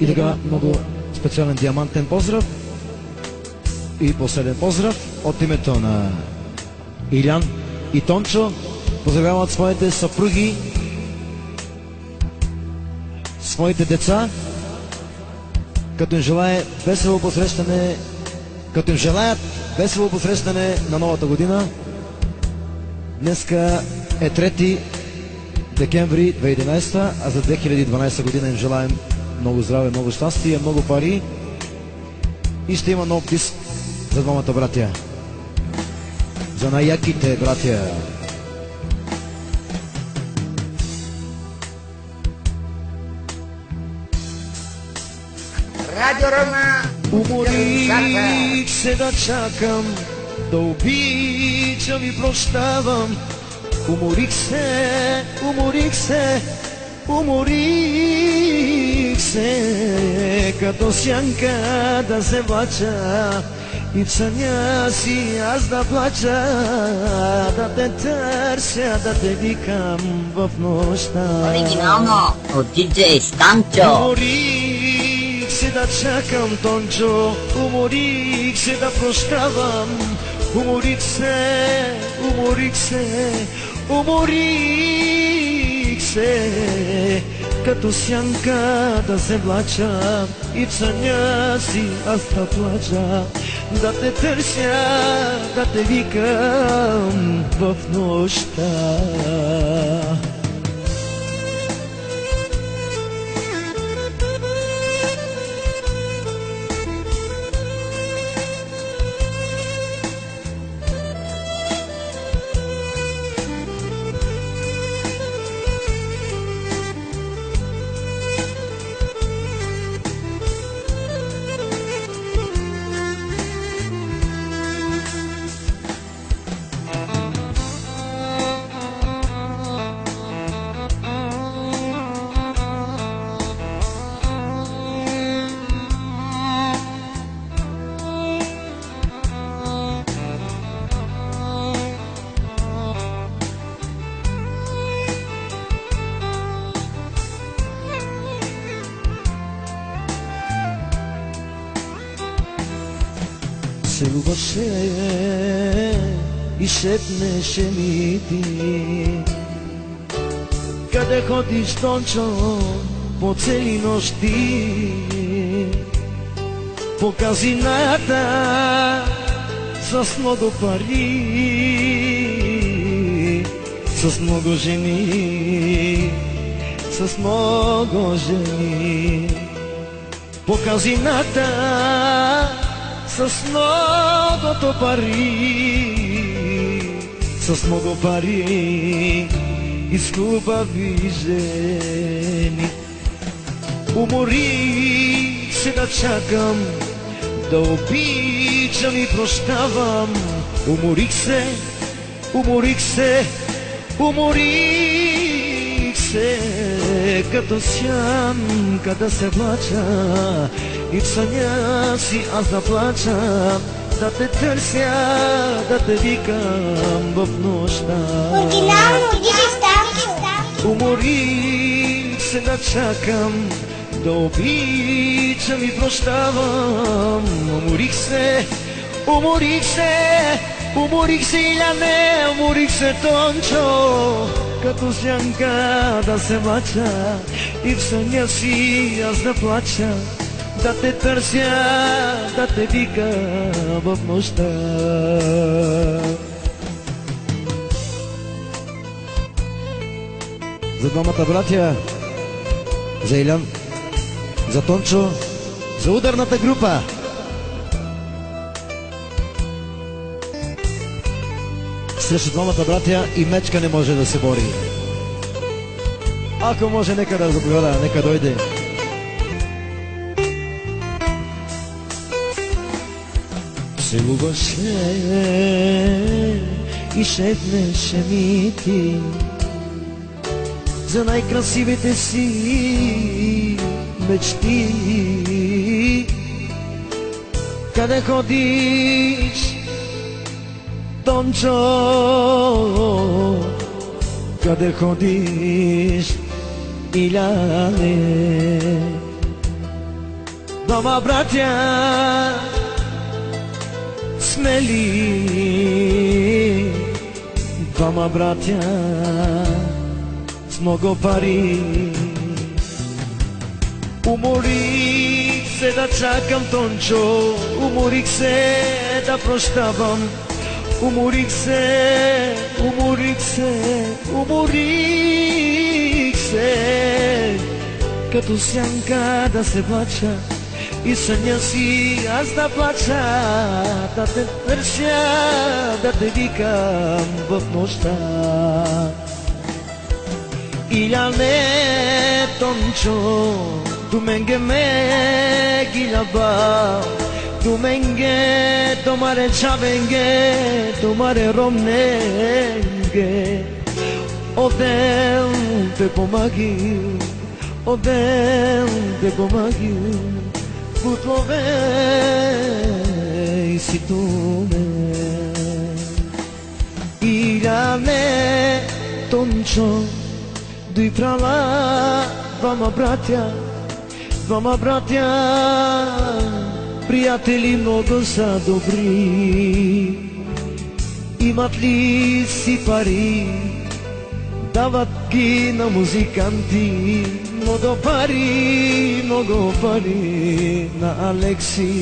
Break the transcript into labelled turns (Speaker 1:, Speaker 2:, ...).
Speaker 1: И така, много специален диамантен поздрав. И последен поздрав от името на Илян и Тончо. Поздравяват своите съпруги, своите деца, като им желаят весело посрещане на новата година. Днеска е 3 декември 2011, а за 2012 година им желаем много здраве, много щастие, много пари и ще има нов диск за двамата братя. За най-яките братя.
Speaker 2: Радио Рома.
Speaker 1: Уморих се да чакам, да обичам и прощавам. Уморих се, като сянка да се влача и в съня си аз да плача, да те търся, да те викам в нощта.
Speaker 3: Оригинално от диджей Станчо.
Speaker 1: Уморих се да чакам, Тончо, уморих се да прощавам. Уморих се, като сянка да се влача и в съня си аз да плача, да те търся, да те викам в нощта. Целуваше и шепнеше ми ти: къде ходиш, Тончо, по цели нощи? По казината с много пари, с много жени, с много жени. По казината с многото пари, с много пари и с хубави жени. Уморих се да чакам, да обичам и прощавам. Уморих се, като сянка да се влача и в съня си аз да плача, да те търся, да те викам в нощта.
Speaker 2: Оригинално диджей Станчо.
Speaker 1: Уморих се да чакам, да обичам и прощавам. Уморих се, Иляне, уморих се, Тончо, като сянка да се влача и в съня си аз да плача, да те търся, да те вика в нощта. За двамата братя, за Илян, за Тончо, за ударната група. Срещу двамата братя и мечка не може да се бори. Ако може, нека да заповяда, нека дойде. Целуваше и шепнеше ми ти за най-красивите си мечти. Къде ходиш, Тончо, къде ходиш, Иляне? Двама братя смели, двама братя с много пари. Уморих се да чакам, Тончо, уморих се да прощавам. Уморих се, уморих се, уморих се, като сянка да се плача и съня си аз да плача, да те търся, да те викам в нощта. Илане, Тончо, tu menge me gilaba, tu menge tomare chavenge, tomare romnenge. O Deus te pomagi, o Deus te pomagi, putlovei si tu me. Ilane, Tončo, dui prala, двама братя, приятели много са добри. Имат ли си пари, дават ги на музиканти. Много пари на Алекси.